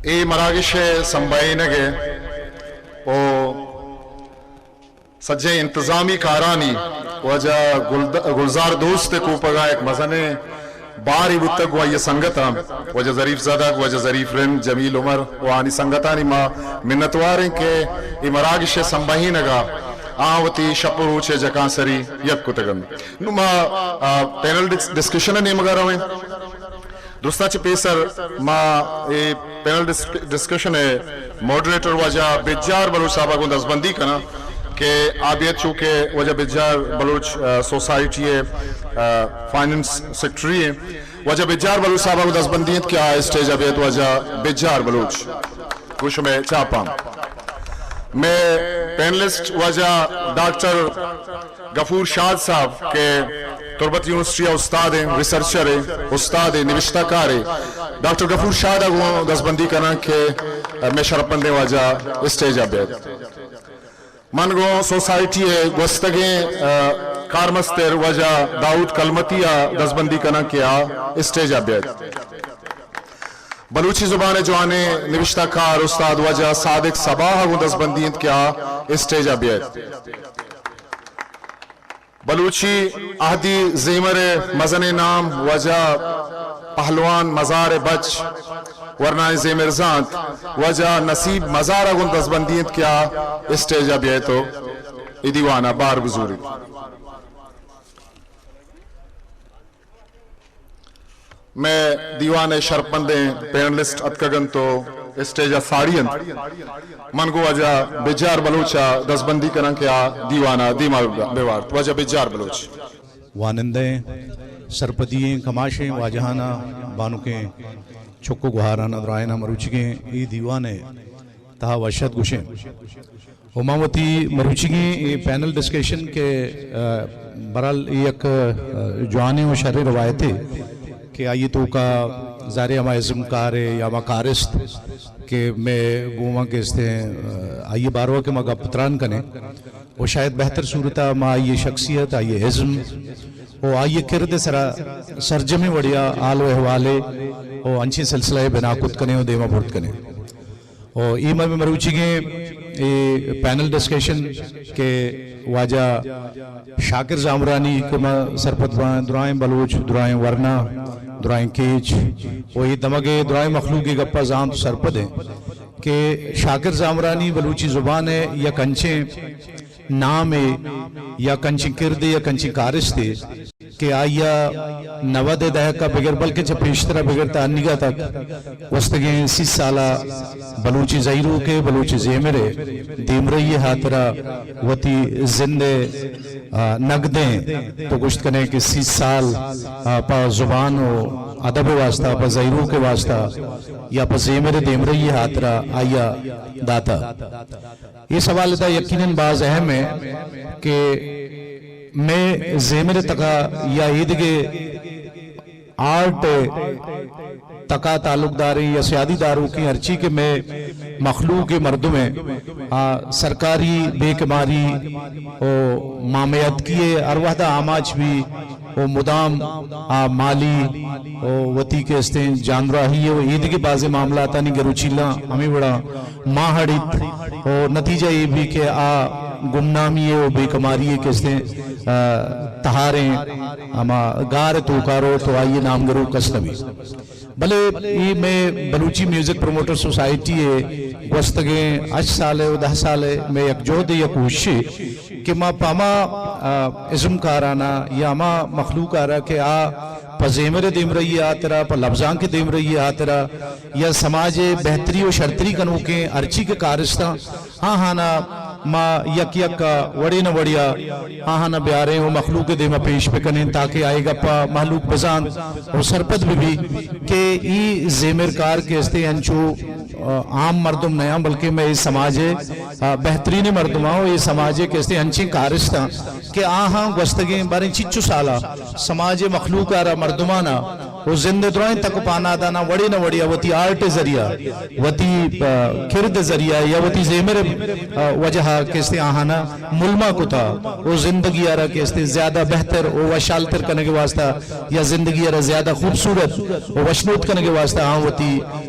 ای مراگش سنبائینگے او سجے انتظامی کارانی وجہ گلزار دوست کو پگا ایک مزنے باری بتگ و یہ سنگتا وجہ ظریف زدہ وجہ ظریف رن جمیل عمر وانی سنگتانی ما منتواریں کہ ای مراگش سنبائینگا آوتی شپروچے جکان سری یک کتگن نو ما پینل ڈسکشن نہیں مگا رہے دوستا چھ پیسر ما پینل ڈسکشن ہے مودریٹر وجہ بجار بلوچ صاحبہ کو دستبندی کنا کہ آبیت چونکہ وجہ Bijar Baloch society finance secretary ہے وجہ بجار بلوچ صاحبہ کو دستبندیت کیا اسٹیج آبیت وجہ بجار بلوچ کچھ میں چاپا میں پینلسٹ وجہ ڈاکٹر غفور شاد صاحب کے تربت یونیورسٹی استاد ہیں ریسرچر ہیں استاد ہیں نوشتہ کار ہیں ڈاکٹر غفور شاد کو دستبندی کرنا کہ میں شرپندے وجہ اسٹیج آبیت من گو سوسائٹی ہے گوستگیں کارمستر وجہ داؤد کلمتیہ دستبندی کرنا کیا اسٹیج آبیت بلوچی زبان جوانے نوشتہ کار استاد وجہ صادق صباح کو دستبندیت کیا اسٹیج آبیت بلوچی اہدی زیمر مزن نام وجہ پہلوان مزار بچ ورنہ زیمر زانت وجہ نصیب مزارہ گن دستبندیت کیا اسٹیج آبیتو ای دیوانہ بار بزوری میں دیوان شرپندیں پینلسٹ اتکگن تو اسٹیجہ ساڑین من کو وجہ بجار بلوچہ دستبندی کرن کیا دیوانہ دیما بیوارت وجہ بجار بلوچ وانندیں سرپدییں کماشیں واجہانہ بانو کے چھکو گوھارانہ درائنہ مروچگیں ای دیوانے تہا وشد گوشیں امامتی مروچگیں پینل ڈسکیشن کے برال یک جوانے و شرع روایتے کہ آئی تو کا زارے ہما ازم کارے یا ہما کارست کہ میں گوما کے استے آئیے باروہ کے مگا پتران کنے وہ شاید بہتر صورتہ ما آئیے شخصیت آئیے ازم وہ آئیے کرد سرجمی وڑیا آل و احوالے وہ انچی سلسلہ بنا کت کنے و دیما بھرد کنے اور ایمہ میں مروچی گئے پینل ڈسکیشن کے واجہ شاکر زامرانی کے سرپت درائیں بلوچ درائیں ورنہ درائیں کیچ وہی دمگے درائیں مخلوقی گپا زام تو سرپد ہیں کہ شاکر زامرانی بلوچی زبان ہے یا کنچیں نام ہے یا کنچیں کردے یا کنچیں کارستے کہ آیا نواد دہکہ بگر بلکہ چھ پیشترہ بگر تانیگا تک وستگیں 30 سالہ بلوچی زیرو کے بلوچی زیمرے دیمرئی ہاترہ وطی زندے نگدیں تو گشت کنے کہ 30 سال پا زبان و عدب واسطہ پا زیرو کے واسطہ یا پا زیمرے دیمرئی ہاترہ آیا داتا یہ سوال دا یقیناً بعض اہم ہے کہ میں زیمر تکا یا ایدگے آرٹ تکا تعلق داری یا سیادی داروں کی ہرچی کہ میں مخلوق مردوں میں سرکاری بے کماری مامیت کیے اروحدہ آماج بھی مدام مالی وطی کے استے جانراہی ہے ایدگے بعض معاملاتہ نہیں گروچیلہ ہمیں بڑا ماہڑیت نتیجہ یہ بھی کہ گمنامی ہے بے کماری ہے کہ استے تہاریں اما گار توکارو تو آئیے نام گرو کسنوی بلے یہ میں بلوچی میوزک پروموٹر سوسائٹی ہے گوستگیں 8 سالے و 10 سالے میں یک جہد یا کوشش کہ ما پاما ازم کارانا یا ما مخلوق آرہا کہ پا زیمر دیم رہی آترہ پا لفظان کے دیم رہی آترہ یا سماج بہتری و شرطری کنو کے ارچی کے کارستہ ہاں نا ما یک یک وڑی نہ وڑیا ہاں بیارے ہو مخلوق دے ما پیش پکنیں تاکہ آئے گا پا محلوق بزان اور سرپت بھی کہ ای زیمر کار کے استے انچو عام مردم نیا بلکہ میں اس سماج بہترین مردم ہوں یہ سماج کے استے انچیں کارستہ کہ آہاں گوستگیں باریں چچو سالہ سماج مخلوق آرہ مردمانا وہ زندہ درائیں تک پانا دانا وڑی نہ وڑیا وطی آرٹ ذریعہ وطی کرد ذریعہ یا وطی زیمر وجہ کہستے آہانا ملما کو تھا وہ زندگی آرہ کہستے زیادہ بہتر وہ وشالتر کرنے کے واسطہ یا زندگی آرہ زیادہ خوبصورت وہ وشنوت کرنے کے واسطہ وطی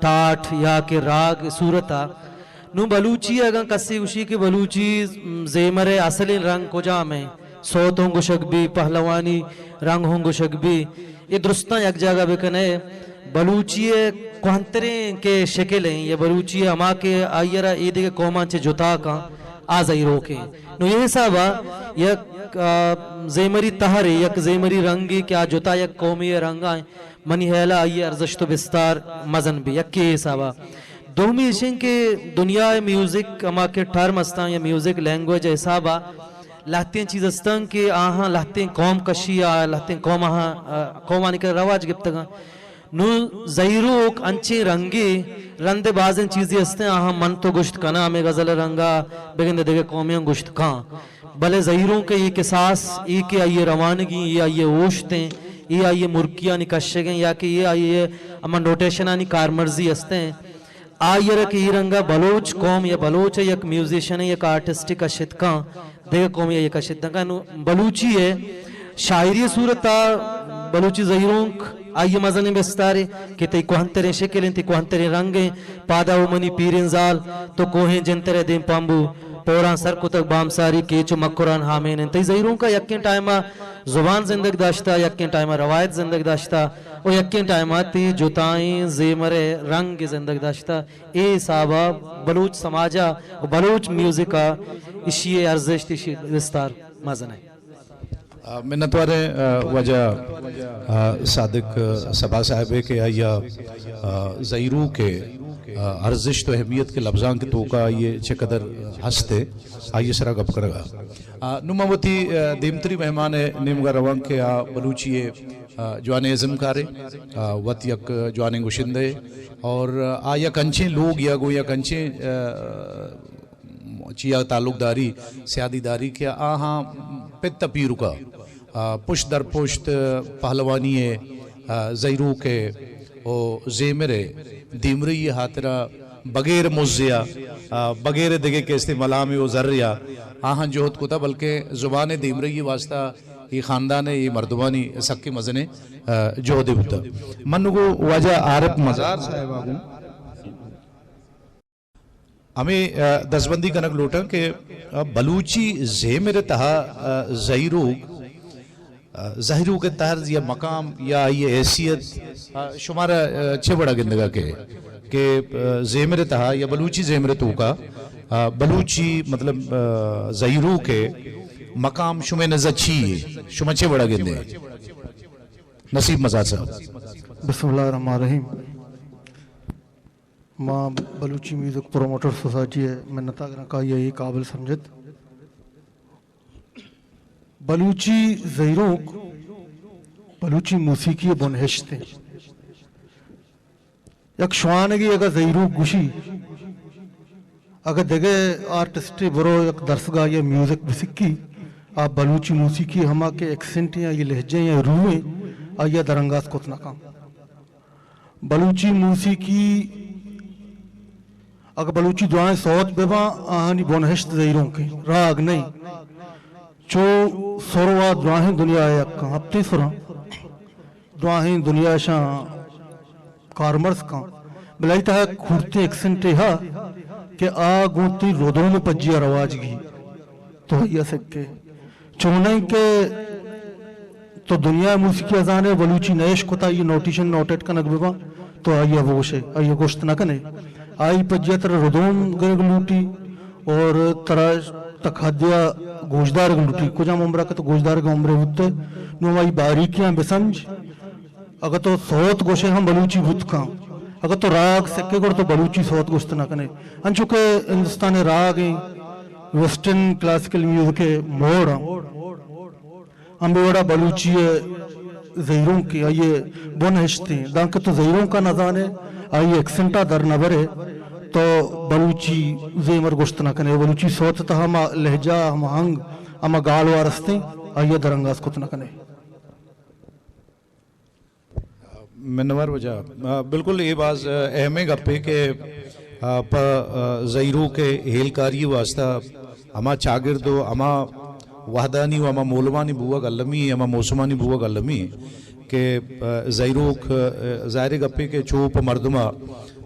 ٹاٹ یا کہ راگ صورتا نو بلوچی اگا کسی اسی کی بلوچی زیمر اصلی رنگ کو جامیں صوت ہوں گشک بھی پہلوانی رنگ ہوں گشک بھی یہ درستان یک جگہ بکنے بلوچی کوہنتریں کے شکلیں یہ بلوچی اما کے آئیرہ ایدے کے قومان چے جتا کا آزائی روکیں نو یہ حسابہ یک زیمری تہرے یک زیمری رنگی کیا جتا یک قومی رنگائیں منی حیلہ آئیے ارزشت و بستار مزن بھی یک کے حسابہ دومی اشیں کہ دنیا میوزک اما کے ٹرم استان یا میوزک لینگویج حسابہ لہتیں چیز استان کہ آہاں لہتیں قوم کشی لہتیں قوم قومانی کا رواج گپتگاں نو زہیروک انچے رنگی رند بازن چیزی ہستے آہاں من تو گشت کنا ہمیں غزل رنگا بگند دیگے قومیاں گشت کان بلے زہیروں کے یہ قصاص یہ کہ آئیے روانگی یہ آئیے اوشتیں یہ آئیے مرکیاں نکشگیں یا کہ یہ آئیے اما نوٹیشنانی کارمرزی ہستے آئیے رکھ یہ رنگا بلوچ قوم یا بلوچ یک میوزیشن یک آرٹسٹک اشت کان دیگے قوم یا یک اشت کان بلوچی ہے شاعری صورتا بلوچی زہیروں آئیے مزنیں بستارے کہ تی کوہنتریں شکلیں تی کوہنتریں رنگیں پادا منی پیرین زال تو کوہیں جنترے دیں پامبو پوران سر کو تک بام ساری کیچو مکران حامین تی زہیروں کا یکین ٹائمہ زبان زندگ داشتا یکین ٹائمہ روایت زندگ داشتا اور یکین ٹائمہ تی جتائیں زیمر رنگ زندگ داشتا اے صحابہ بلوچ سماجہ بلوچ میوزکا اشیئے ارزشت اشیئے دستار مزن ہے منتوار وجہ صادق صبا صاحب کے آیا زہیرو کے ارزش و اہمیت کے لفظان کے توقع یہ چقدر ہستے آئیے سرا گپ کرگا نماوتی دیمتری مہمان نیمگا روان کے بلوچی جوان ازم کارے وط یک جوان گشندے اور آیا کنچیں لوگ یا گو یا کنچیں چیا تعلق داری سیادی داری کیا آہاں پت پیرو کا پشت در پشت پہلوانی زہیرو کے او زیمرے دیمری حاترہ بغیر مزیا بغیر دگے کے استعمالامی و ذریعہ آہاں جوہد کو تھا بلکہ زبان دیمری واسطہ یہ خاندان یہ مردمانی سکی مزنے جوہدے ہوتا منگو واجہ عارف مزار صاحب آگوں ہمیں دستبندی کنک لوٹا کہ بلوچی زیمر تہا زہیرو کے طرز یا مقام یا یہ حیثیت شمارا چھے بڑا گندگا کہ زیمر تہا یا بلوچی زیمر تو کا بلوچی مطلب زہیرو کے مقام شمع نظر چھی شمع چھے بڑا گندے نصیب مزاد صاحب بسم اللہ الرحمن الرحیم ماں بلوچی میوزک پروموٹر سوسائٹی ہے منتا کا یہی قابل سمجھت بلوچی زہیروں بلوچی موسیقی بنہشت ہیں یک شوانگی اگر زہیرو گوشی اگر دگے آرٹسٹی برو یک درسگاہ یا میوزک بسکی آپ بلوچی موسیقی ہما کے ایکسنٹ یا یہ لہجیں یا روحیں آیا درنگاز کتنا کام بلوچی موسیقی اگر بلوچی دعائیں صوت بیبا آہانی بونہشت زہیروں کے راگ نہیں چو سوروا دعائیں دنیا آیا کان ہفتے سرا دعائیں دنیا شاں کارمرز کان بلائی تاہا کھورتے ایکسنٹے ہاں کہ آگونتی رودوں میں پجیا رواج گی تو یہ سکے چونیں کہ تو دنیا موسیقی ازانے بلوچی نیش کتا یہ نوٹیشن نوٹیٹ کا نگبیبا تو آئیے ووشے آئیے گوشت نہ کنے آئی پجیا تر ردوم گرگ لوٹی اور ترہ تکھادیا گوشدار گرگ لوٹی کجا ممرہ کا تو گوشدار گرگ عمرے ہوتے نو آئی باریکیاں بسنج اگر تو صوت گوشے ہم بلوچی بھت کام اگر تو راگ سکے گر تو بلوچی صوت گوشت نہ کنے انچو کہ ہندوستان راگ ہیں ویسٹرن کلاسیکل میوزک موڑ ہم بڑا بلوچی زہیروں کی آئیے بنہشتے ہیں دانکہ تو زہیروں کا نظانے آئیے ایکسنٹا در نبرے تو بلوچی زیمر گوشت نہ کنے بلوچی صوت تا ہما لہجہ ہما ہنگ ہما گال وارستے آئیے درنگاز کت نہ کنے منور وجہ بالکل یہ باز اہمیں گپے کہ زہیرو کے ہیلکاری واسطہ ہما چاگردو ہما وحدانی و ہما مولوانی بوا گلمی ہما موسمانی بوا گلمی کہ زہیروک ظاہر گپے کے چوپ مردمہ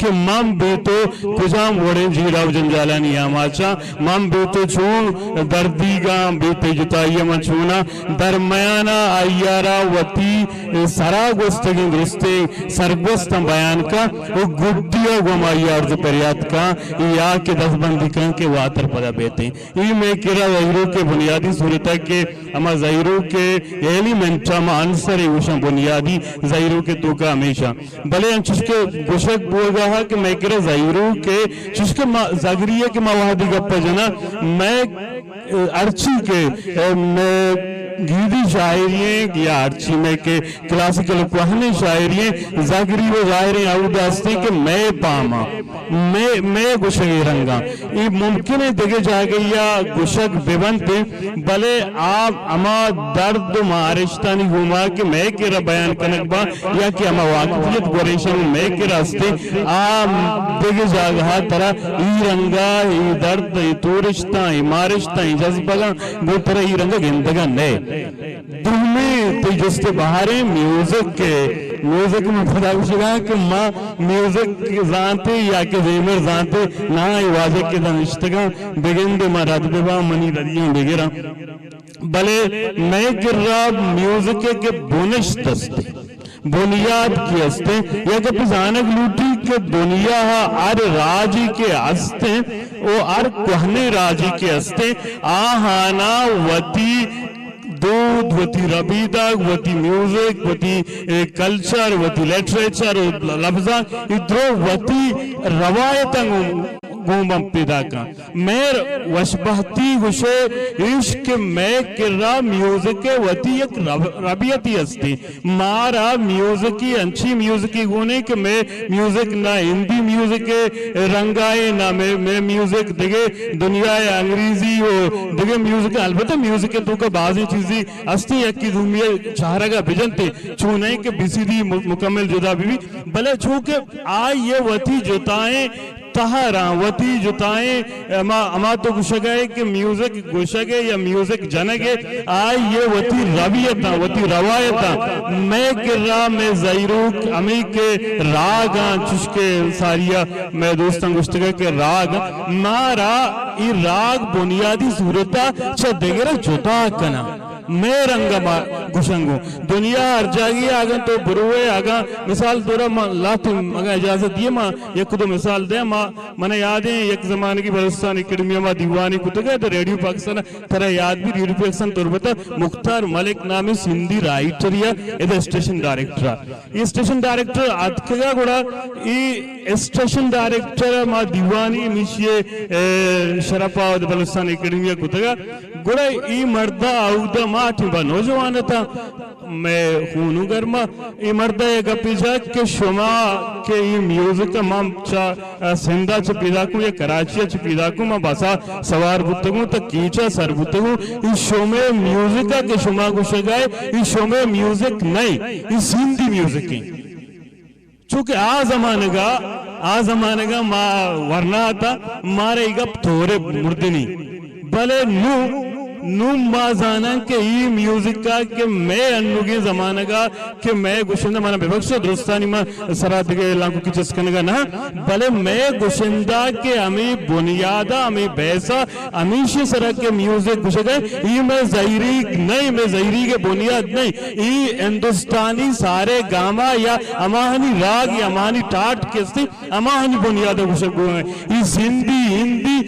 کہ مم بیتو کجام وڑے جیڑاو جنجالانی آماچا مم بیتو چون دردیگا بیتے جتائی من چونا درمیانا آئیارا وطی سرا گوستگی درستے سرگوستم بیان کا وہ گڈیا گوما یارز پریاد کا یا کہ دس بندی کن کے واتر پدا بیتے یہ میں کرا ظاہروں کے بنیادی صورت ہے کہ اما ظاہروں کے ایلیمنٹا ما انصر اوشن بنیادی ظاہروں کے تو کا ہمیشہ بلے ہم چشکے گوشک بول رہا کہ میں کرا ظاہروں کے چشکے زاگریہ کے موادی گپا جنا میں ارچی کے گیدی شاعرییں یا ارچی میں کے کلاسیکل کوہنے شاعرییں زاگری و ظاہریں آؤدہ ہستے کہ میں پاما میں گوشک رنگا یہ ممکن ہے دیکھے جا گئی یا گوشک بیونتے بلے آپ اما درد و معارشتانی گھوما کہ میں کیرا بیان کنک با یا کہ اما واقفیت گوریشن میں کیرا ہستے آپ دیکھے جا گا ترہ ای رنگا ای درد ای تورشتہ ای معارشتہ ای جذبگا وہ ترہ ای رنگا گندگا نئے دل میں تو جستے بہارے میوزک میں پتا کچھگا کہ ماں میوزک زانتے یا کہ زیمر زانتے نا واجہ کے دنشتگا بگندے ماں رات بے منی ردیوں بگرہ بلے میں گر رہا میوزک کے بونشت ہستے بنیاد کی ہستے یا کہ پزانک لوٹی کے دنیا ار راجی کے ہستے او ار کوہنے راجی کے ہستے آہانا وطی دودھ وتی ربیدہ وتی میوزک وتی کلچر وتی لیٹریچر لفظہ ادرو وتی روایتاں گومم پیدا کا میر وشبہتی گوشے عشق میں کرا میوزک وتی ایک ربیتی ہستی مارا میوزکی انچی میوزکی گونے کہ میں میوزک نہ ہندی میوزک رنگائے نہ میں میوزک دیکھے دنیا انگریزی ہو دیکھے میوزک البتہ میوزک تو کا بعضی چیزی ہستی یکی دنیا چہرہ کا بھجنتے چونے کہ بسی دی مکمل جدا بھی بلے چونکہ آئی یہ وتی جتائیں تہاراں وتی جتائیں اما تو گوشگئے کہ میوزک گوشگے یا میوزک جنگے آئی یہ وتی رویتاں وتی روایتاں میں کرا میں زیروک امی کے راگاں چشکے ساریہ میں دوستاں گوشتگے کہ راگ مارا ای راگ بنیادی صورتہ چھا دیگرہ جتا کنا میں رنگا گوشنگو دنیا ہر جاگی آگا تو بروے آگا مثال دورا لاتی اگر اجازت دیئے ماں یک دو مثال دے ماں یاد ہیں یک زمانے کی بلوچستان اکیڈمی میں دیوانی کتے گئے تو ریڈیو پاکستان ترہ یاد بھی ریڈیو پاکستان تربتا مختار ملک نامی سندھی رائٹر یا ادھا اسٹیشن ڈائریکٹر یہ اسٹیشن ڈائریکٹر آدھکے گا گوڑا یہ اسٹیشن ڈائریکٹر ماں دیوانی میشیے شرپا بلوچستان اکیڈمی کتے گا گوڑا ای مردہ آؤدہ ماٹھی با نوجوان تھا میں خونو گرما ای مردہ ایک پیجا کہ شما کہ ای میوزک ماں سندھا چھ پیدا کو یا کراچی چھ پیدا کو ماں باسا سوار بتگوں تا کیچا سر بتگوں ای شومے میوزکا کہ شما کو شگائے ای شومے میوزک نہیں ای سندھی میوزک ہیں چونکہ آ زمانگا ماں ورنہ تھا مارے گپ تھوڑے مردنی بلے نو مازانا کہ یہ میوزک کا کہ میں انوگی زمانہ گا کہ میں گوشندہ مانا بے بخش درستانی ماں سرات گئے لانکو کی چسکنگا نا بلے میں گوشندہ کہ ہمیں بنیادہ ہمیں بیسا ہمیشہ سرات کے میوزک گوشندہ یہ میں ظاہری نہیں میں ظاہری کے بنیاد نہیں یہ ہندوستانی سارے گاما یا اماہنی راگ یا اماہنی ٹاٹ کستی اماہنی بنیادہ گوشندہ ہیں یہ زندی ہندی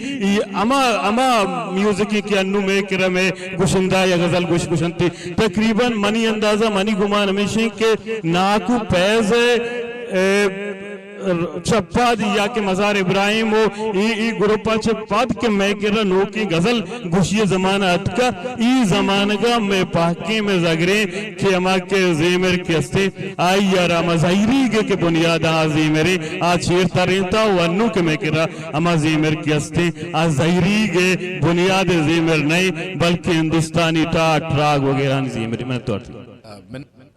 اما میوزکی کی انو میں کرا میں گوشندہ یا غزل گوشنتی تقریباً منی اندازہ منی گمان ہمیشہ کہ ناکو پیز چپا دی یا کہ مزار ابراہیم ہو ای گروپا چپا دی کہ میں کرا نو کی غزل گوشی زمانہ اتکا ای زمانہ گا میں پاکی میں زگریں کہ اما کے زیمر کی استے آئی یارا اما ظاہری گے کہ بنیاد زیمرے آج شیر ترینتا ونو کہ میں کرا اما زیمر کی استے آج ظاہری گے بنیاد زیمر نہیں بلکہ ہندوستانی ٹاٹ راگ وغیرہ زیمر میں توڑتی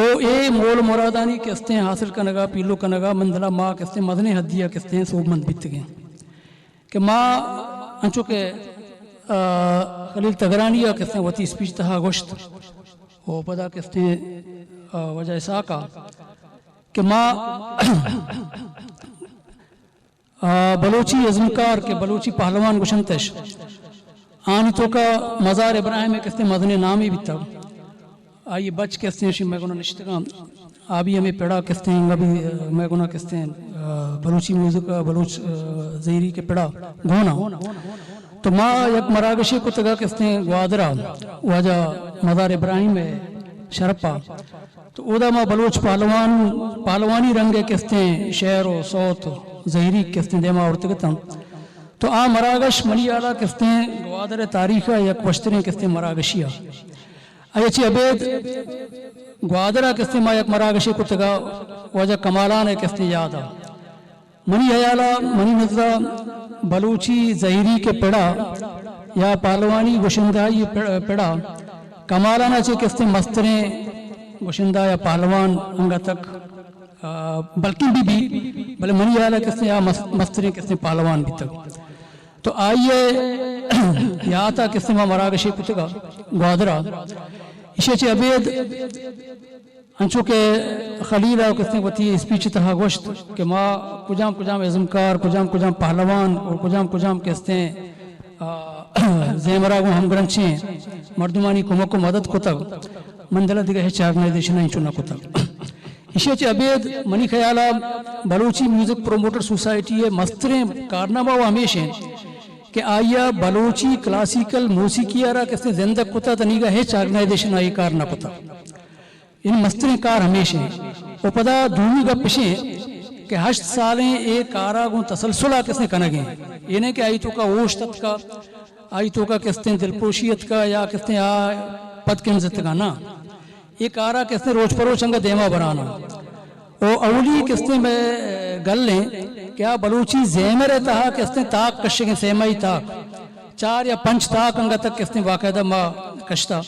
او اے مول مرادانی کہتے ہیں حاصل کنگا پیلو کنگا مندلا ماں کہتے ہیں مدنی حدیہ کہتے ہیں سوب مند بیت گئے کہ ماں انچو کہ خلیل تگرانیہ کہتے ہیں وطی سپیچ تہا گوشت او پدا کہتے ہیں وجہ ساکا کہ ماں بلوچی ازمکار کے بلوچی پہلوان گشنتش آنی تو کا مزار ابراہیم کہتے ہیں مدنی نامی بھی تھا آئیے بچ کہتے ہیں میں گناہ نشتگام آبی ہمیں پیڑا کہتے ہیں ابھی میں گناہ کہتے ہیں بلوچی میوزک بلوچ زہری کے پیڑا گونا تو ماں یک مراگشی کو تگا کہتے ہیں گوادرہ واجہ مزار ابراہیم ہے شرپا تو اودا ماں بلوچ پہلوانی رنگے کہتے ہیں شعر و صوت زہری کہتے ہیں دیما ارتگتا تو آ مراگش منی آلا کہتے ہیں گوادر تاریخہ یک وشتریں کہتے ہیں مراگشیہ ایچی عبید گوادرہ کہتے ہیں ماں یک مراگشی کو تگا وجہ کمالان ہے کہتے ہیں یادا منی حیالا منی نظرہ بلوچی زہری کے پیڑا یا پہلوانی گشندائی پیڑا کمالانا چے کہتے ہیں مستریں گشندہ یا پہلوان انگا تک بلکہ بھی بلے منی حیالا کہتے ہیں یا مستریں کہتے ہیں پہلوان بھی تک تو آئیے یا آتا کہتے ہیں ماں مراگشی کتگا گوادرہ اسے چے عبید انچو کہ خلیلہ کہتے ہیں وطی اسپیچ تہا گوشت کہ ماں کجام ازمکار کجام پہلوان اور کجام کہتے ہیں زیمرہ کو ہم گرنچیں مردمانی کمک و مدد کو تک مندلہ دیگا ہے چاگنے دیشنہ انچونا کو تک اسے چے عبید منی خیالہ بلوچی میوزک پروموٹر سوسائٹی ہے مستریں کارنامہ و ہمیشہ کہ آیا بلوچی کلاسیکل موسیقی آرہ کہتے ہیں زندہ کتا تنیگا ہے چاگنے دیشنہ ای کارنا کتا ان مستریں کار ہمیشہ وہ پدا دھومی گا پشیں کہ 8 سالیں ایک کارا گون تسلسلہ کس نے کنگیں یہ نہیں کہ آئی تو کا اوشتت کا آئی تو کا کہتے ہیں دلپوشیت کا یا کہتے ہیں پد کنزت کا نا یہ کارا کہتے ہیں روچ پروچ انگا دیما برانا اور اولی کہتے ہیں میں گل لیں کیا بلوچی زیمر تہا کہتے ہیں تاک کشگیں سیمائی تاک 4 یا 5 تاک انگا تک کہتے ہیں باقاعدہ ماں کشتا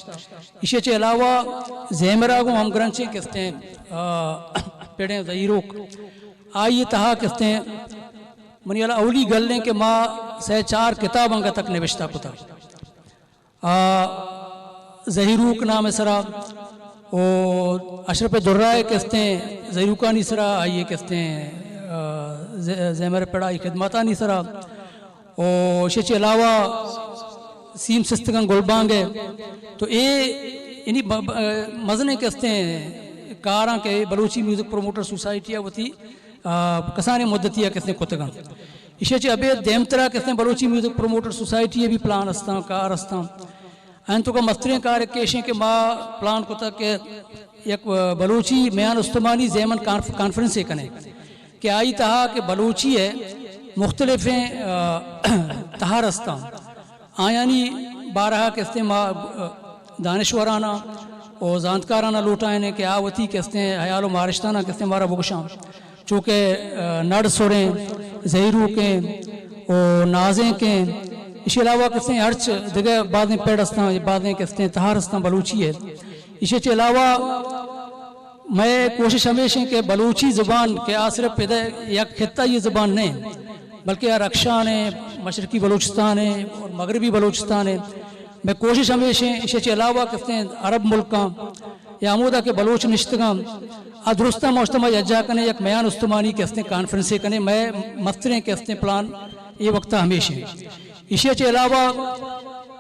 اسے چے علاوہ زیمرہ کو ہم گرنچیں کہتے ہیں پیڑیں زہیروک آئیے تہا کہتے ہیں منی اللہ اولی گل لیں کہ ماں 4 کتاب انگا تک نوشتہ کتا زہیروک نام سرا اور اشرف درائے کہتے ہیں زہیروکانی سرا آئیے کہتے ہیں زیمر پڑائی خدماتانی سرا اور اسے چے علاوہ سیم سستگان گلبانگ ہے تو انہی مزنے کہتے ہیں کاراں کے بلوچی میوزک پروموٹر سوسائٹی ہوتی کسانے مدتیہ کہتے ہیں کتگان اسے چے ابھی دیمترہ کہتے ہیں بلوچی میوزک پروموٹر سوسائٹی بھی پلان استان کار استان این تو کا مسترین کار کیشیں کہ ماں پلان کتا کہ یک بلوچی میان استمانی زیمن کانفرنس سے کنے کہ آئی تہا کہ بلوچی ہے مختلف تہار استان آیانی بارہا کہتے ہیں ماں دانشورانہ اور زانتکارانہ لوٹائنے کہ آوتی کہتے ہیں حیال و مارشتانہ کہتے ہیں مارا بگشاں چونکہ نڑ سوریں زہیرو کے اور نازیں کے اس کے علاوہ کہتے ہیں ہرچ دیگر بعدیں پیڑستان بعدیں کہتے ہیں تہارستان بلوچی ہے اس کے علاوہ میں کوشش ہمیشہ کہ بلوچی زبان کے آسر پیدا یک خطہ یہ زبان نہیں بلکہ رکشان ہے مشرقی بلوچستان ہے اور مغربی بلوچستان ہے میں کوشش ہمیشہ اس کے علاوہ کہتے ہیں عرب ملکاں یا عمودہ کے بلوچ نشتگاں درستہ مجتمع یجا کنے یک میان استمانی کہتے ہیں کانفرنسے کنے میں مفتریں کہتے ہیں پلان یہ وقتہ ہمیشہ اس کے علاوہ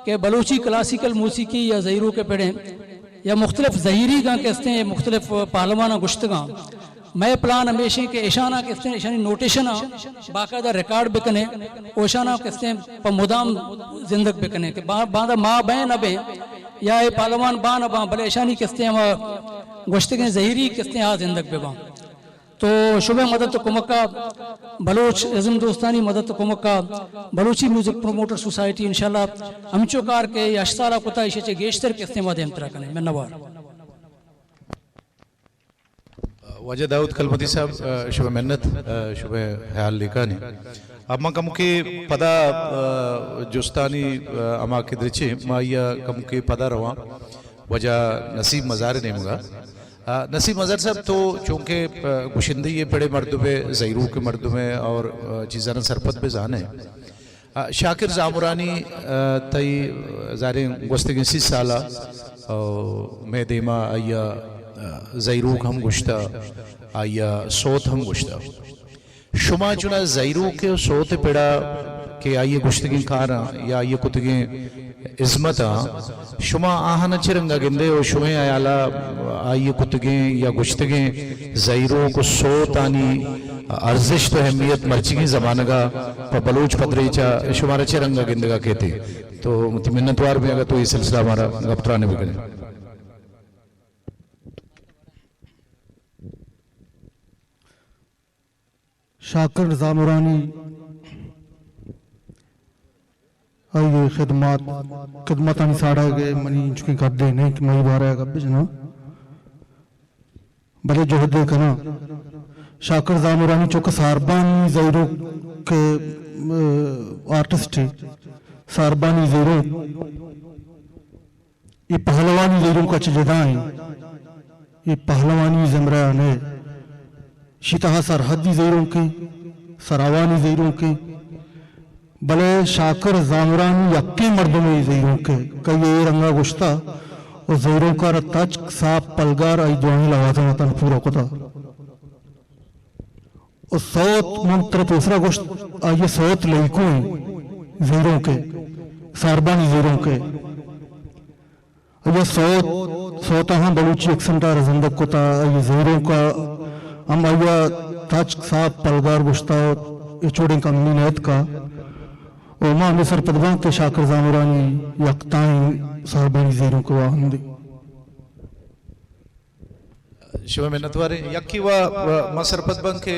کہ بلوچی کلاسیکل موسیقی یا زہیروں کے پیڑیں یا مختلف زہیری گاں کہتے ہیں مختلف پہلوانہ گشتگاں میں پلان ہمیشہ کہ اشانہ کہتے ہیں اشانی نوٹیشنہ باقاعدہ ریکارڈ بکنے اوشانہ کہتے ہیں پا مدام زندگ بکنے کہ باندہ ماں بین ابیں یا اے پہلوان بان اباں بلے اشانی کہتے ہیں گشتگیں زہیری کہتے ہیں زندگ بباں تو شبہ مدد کمکہ بلوچ عظم دوستانی مدد کمکہ بلوچی میوزک پروموٹر سوسائٹی انشاءاللہ ہمچو کار کے یا اشتارہ کتا اسے چے گیشتر کہتے ہیں مادہ امترہ کنے میں نوار وجہ داؤد کلمتی صاحب شبہ محنت شبہ حیال لکھانی اما کم کے پدا جستانی اما کے درچے ما یا کم کے پدا رواں وجہ نصیب مزار نہیں مگا نسیم اظہر صاحب تو چونکہ گوشندی یہ پڑے مردمے زیرو کے مردمے اور چیزانا سرپت بے زانے شاکر زامرانی تئی زاریں گوستگی 30 سالہ میں دیما آیا زیروک ہم گشتا آیا صوت ہم گشتا شما چنا زیروک کے صوت پیڑا کہ آئیے گشتگی کارا یا آئیے کتگی عظمتا شما آہانا چرنگا گندے و شما آیالا آئیے کتگی یا گشتگی زیرو کو صوت آنی ارزش تو اہمیت مرچگی زمانگا پا بلوچ پدریچا شمارا چرنگا گندگا کہتے تو منتوار بھی اگر تو یہ سلسلہ ہمارا گپترانے بھی کریں. شاکر زامرانی آئیے خدمات آنی ساڑھا گئے منی چکیں کر دے نہیں کہ مہی بارا ہے گا بجنا بلے جوہد دے کنا شاکر زامرانی چوکہ ساربانی زیرو کے آرٹسٹ ہے ساربانی زیرو یہ پہلوانی زیرو کا چجدائیں یہ پہلوانی زمرہ نے شیطہ سرحدی زیروں کے سراوانی زیروں کے بلے شاکر زامرانی یکی مردمی زیروں کے کئی یہ رنگا گشتا اور زیروں کا رتاچ صاحب پلگار آئی دعائیں لوازمتاً پورا کتا اور صوت منتر دوسرا گشت آئیے صوت لئیکویں زیروں کے ساربانی زیروں کے آئیے صوت ہاں بلوچی اکسنٹا رزندک کتا آئیے زیروں کا ہم آئیے تاچ صاحب پلگار گشتا یہ چوڑیں کا منی نیت کا اور ماں میں سرپدبان کے شاکر زامرانی یکتائیں ساربانی زیروں کو واہن دی شما منتوارے یکی ماں سرپدبان کے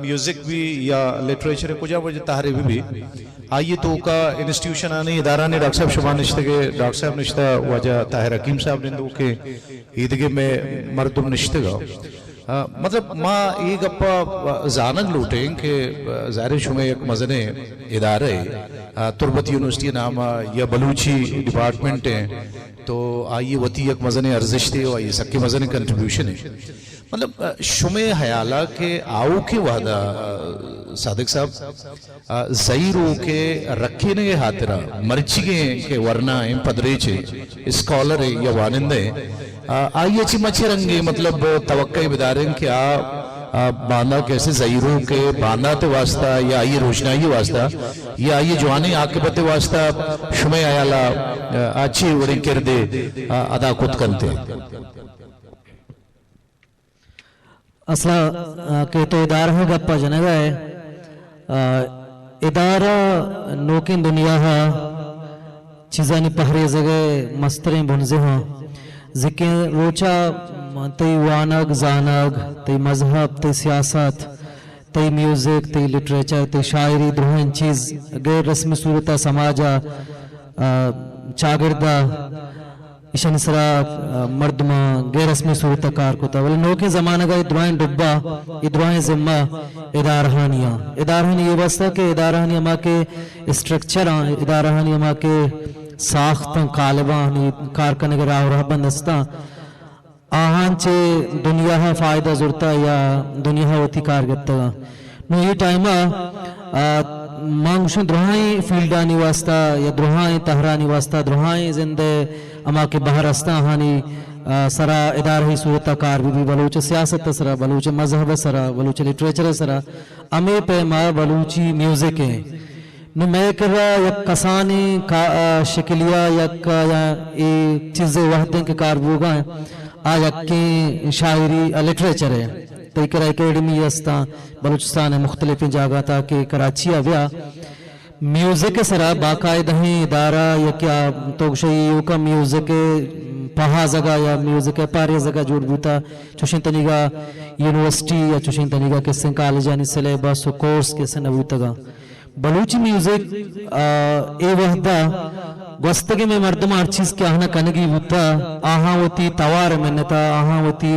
میوزک بھی یا لیٹریچر کجا وجہ تحریبی بھی آئیے تو کا انسٹیوشن آنے ادارہ نے ڈاکٹر صاحب شما نشتے گے ڈاکٹر صاحب نشتہ وجہ طاہر حکیم صاحب نے دو کے عیدگے میں مردم نشتے گا مطلب ماں ایک اپا زانگ لوٹیں کہ ظاہر شما ایک مزنے ادارہ ہے تربت یونیورسٹی نام یا بلوچی ڈپارٹمنٹ ہیں تو آئیے وطی ایک مزنے ارزش دے اور آئیے سکی مزنے کنٹریبیوشن ہے مطلب شما حیالہ کے آؤ کے وعدہ صادق صاحب زیرو کے رکھینے کے حاطرہ مرچگیں کے ورنہ ہیں پدریچے اسکالر ہیں یا وانندے آئیے چی مچے رنگے مطلب توقع بداریں کہ باندھا کیسے زیروں کے باندھا تے واسطہ یا آئیے روشنائی واسطہ یا آئیے جوانی عاقبت واسطہ شمع آیالا آچھی وڑی کردے ادا کت کنتے اصلا کہ تو ادارہ ہے گپا جنگا ہے ادارہ نوکن دنیا ہے چیزانی پہری زگے مستریں بنزے ہاں ذکر روچا تی وانگ زانگ تی مذہب تی سیاست تی میوزک تی لٹریچر تی شاعری دروہن چیز غیر رسمی صورتہ سماجہ چاگردہ اشان سرا مردمہ غیر رسمی صورتہ کار کو تا ولی نوکے زمانہ گا ادروائن ڈبا ادروائن ذمہ ادارہانیہ یہ واسطہ کہ ادارہانیہ ماں کے اسٹرکچر ادارہانیہ ماں کے ساختاں قالباں کارکنے کے راہ بندستاں آہان چے دنیا ہاں فائدہ زورتا یا دنیا ہاں وطی کارگتا گا نو یہ ٹائمہ مانگوشن دروہائیں فیلڈانی واسطہ یا دروہائیں تہرانی واسطہ دروہائیں زندے اما کے بہرستاں ہانی سرا ادارہی صورتہ کار بھی بلوچ سیاست سرا بلوچ مذہب سرا بلوچ لٹریچر سرا امی پہ ما بلوچی میوزک ہیں نو میں کر رہا یک کسانی شکلیہ یک چیزیں وحدیں کے کاربوگاں ہیں یک کی شاعری لٹریچر ہے تیکر اکیڈمی استا بلوچستان مختلف جاگہ تا کہ کراچی آویا میوزک سرا باقاعدہ ہیں ادارہ یا کیا توگشیوں کا میوزک پہا زگا یا میوزک پاری زگا جوڑ بوتا چوشن تنیگا یونیورسٹی یا چوشن تنیگا کسن کالجانی سلیبس و کورس کسن نبوتا گا بلوچی میوزک اے وحدہ گوستگی میں مردم ہر چیز کے آہنا کنگی ہوتا آہاں ہوتی توار منتا آہاں ہوتی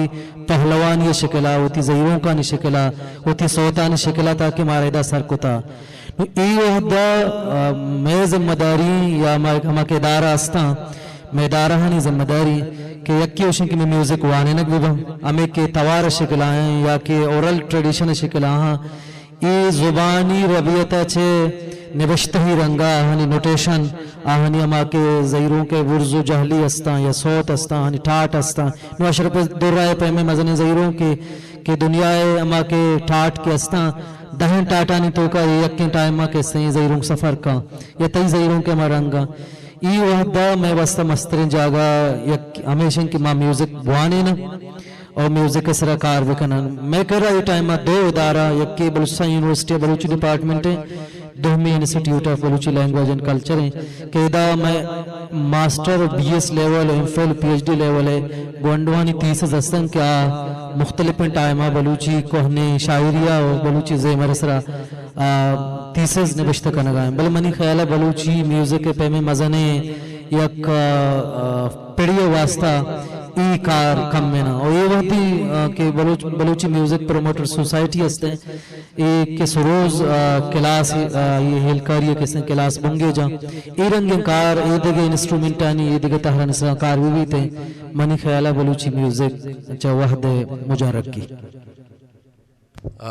پہلوانی شکلہ ہوتی زیروں کا نشکلہ ہوتی سوتانی شکلہ تاکہ ماردہ سر کو تا ای وحدہ میں ذمہ داری یا ہما کے ادارہ استا میں ادارہ ہنی ذمہ داری کہ یکی اوشن کی میں میوزک وانے نک بھی ہمیں کہ توار شکل آئیں یا کہ اورل ٹریڈیشن شکل آہاں ای زبانی ربیت چھے نوشتہ ہی رنگا ہنی نوٹیشن آہنی اما کے زیروں کے ورز و جہلی استان یا صوت استان ہنی ٹھاٹ استان نو اشرف دور رائے پہ میں مزن زیروں کے دنیا اما کے ٹھاٹ کے استان دہن ٹاٹانی تو کا یکین ٹائمہ کے سین زیروں سفر کا یا تی زیروں کے مرنگا ای وحدہ میں وسط مسترین جاگا ہمیشن کی ماں میوزک بوانے نا اور میوزک سرا کار بکنن میں کر رہا یہ ٹائمہ 2 ادارہ یکی بلوچستان یونیورسٹی بلوچی ڈپارٹمنٹ ہے دومی institute of Balochi language and culture ہیں کہ ادا میں master B S level M phil P H D level ہے گونڈوانی تیسز ہستن کیا مختلف ٹائمہ بلوچی کوہنے شاعریہ اور بلوچی زیمر سرا تیسز نبشتہ کنگائیں بل منی خیالہ بلوچی میوزک پہ میں مزنے یک پیڑیو واسطہ ای کار کم میں نا اور یہ وقتی کہ بلوچی میوزک پروموٹر سوسائٹی ہستے ہیں کہ سروز کلاس یہ ہیلکاری کسے کلاس بنگے جا ای رنگ کار ای دیگے انسٹرومنٹانی ای دیگے تحران اسلام کار بھی تھے منی خیالہ بلوچی میوزک چا وحد مجارک کی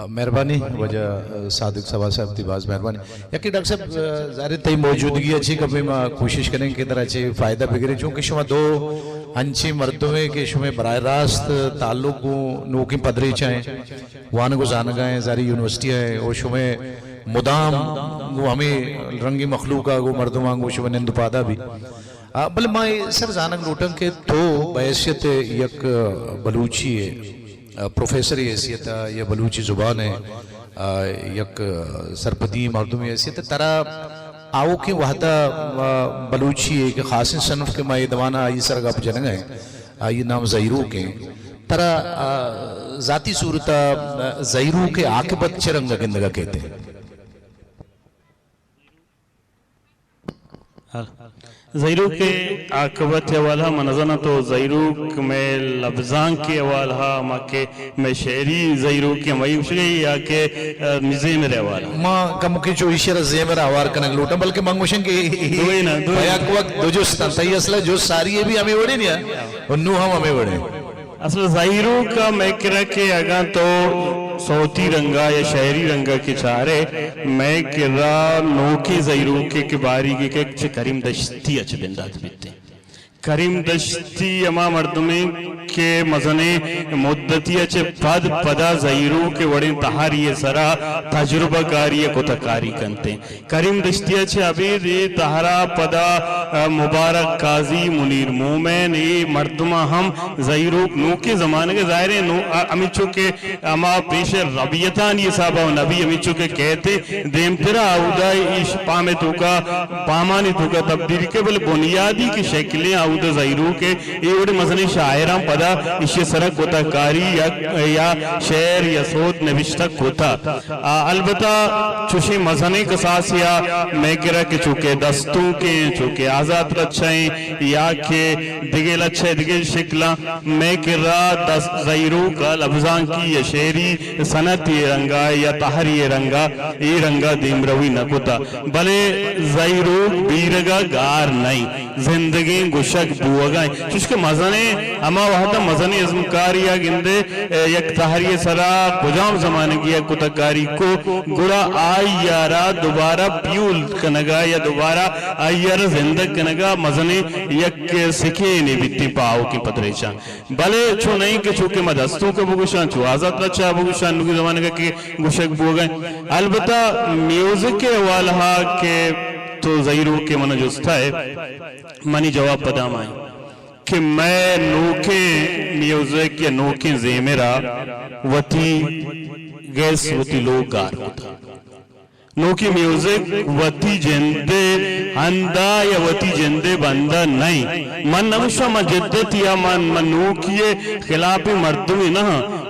مہربانی وجہ صادق سوا صاحب تی باز مہربانی یکی ڈاکٹر صاحب ظاہر تی موجودگی اچھی کبھی میں کوشش کریں کہ طرح اچھی فائدہ بگرے چونکہ شما 2 ہنچی مردویں کہ شما براہ راست تعلق نوکی پدری چاہیں وانگو زانگائیں ظاہری یونیورسٹی ہے اور شما مدام ہمیں رنگی مخلوقہ گو مردمانگو شما نندو پادا بھی بل مائی سر زانگ لوٹن کے تو بحیثیت یک بلوچی ہے پروفیسر حیثیت یا بلوچی زبان ہے یک سرپدی مردمی حیثیت ترا آو کی وحدہ بلوچی ہے کہ خاص صنف کے مائی دوانا آئی سرگا پجنگ ہے آئی نام زیرو کے ترا ذاتی صورتہ زیرو کے عاقبت چرنگا گندگا کہتے ہیں زیرو کے عاقبت حوالہ منظنہ تو زیرو میں لفظان کے حوالہ ماں میں شعری زیرو کے معیوشگی یا کہ زیمر حوالہ ماں کا مکی جو اشیرہ زیمر آوار کنگ لوٹا بلکہ مانگوشن کے بیاک وقت دو جو ستانتائی اصلہ جو ساری بھی ہمیں وڑے نہیں ہے انہوں ہم ہمیں وڑے اصل زیرو کا میں کرا کہ اگاں تو صوتی رنگا یا شہری رنگا کے چارے میں کرا نوکی زیرو کے کباری کی کہ کریم دشتی اچھ بندات بیتے کریم دشتی اما مردمیں کے مزنے مدتی اچھ پدا زیرو کے وڑیں تحاری سرا تجربہ کاری کو تکاری کنتے کریم دشتی اچھ ابھی دے تحرا پدا مبارک قاضی منیر مومن مردمہ ہم زیرو نو کے زمانے کے ظاہرے امی چکے اما پیش ربیتان یہ صحابہ و نبی امی چکے کہتے دیم ترہ آودائی ایش پامتوں کا پامانی تو کا تبدیل کے بل بنیادی کی شکلیں آودائی زیرو کے یہ وڑے مزنی شاعران پدا اسی سرک ہوتا کاری یا شعر یا صوت نوشتک ہوتا البتہ چوشی مزنی قصاص یا میں کرا کہ چونکہ دستوں کے چونکہ آزاد لچھائیں یا کہ دگے لچھائیں دگے شکلہ میں کرا زیرو کا لفظان کی یا شعری سنتی رنگا یا تحری رنگا یہ رنگا دیم روی نکوتا بلے زیرو بیرگا گار نہیں زندگی گشک بوگائیں چونکہ مزنے اما وحدہ مزنی ازمکاری گندے یک تحری سرا کجام زمانے کی یک کتکاری کو گڑا آئی یارا دوبارہ پیول کنگا یا دوبارہ آئی یارا زندگ کنگا مزنے یک سکھے نہیں بیتی پاؤ کی پتریشان بلے چھو نہیں کہ چونکہ مدستوں کا بگوشان چھو آزاد لچھا بگوشان نوکی زمانے کا کہ گشک بوگائیں البتہ میوزک کے والہا کے تو زیرو کے منہ جستا ہے منی جواب پدام آئیں کہ میں نوکے میوزک یا نوکے زیمرہ وطی گیس وطی لوگ گار ہوتا نوکی میوزک وطی جندے اندہ یا وطی جندے بندہ نہیں من نوشا من جدت یا من نوکیے خلاف مردمی نہ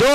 2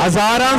1000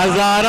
1000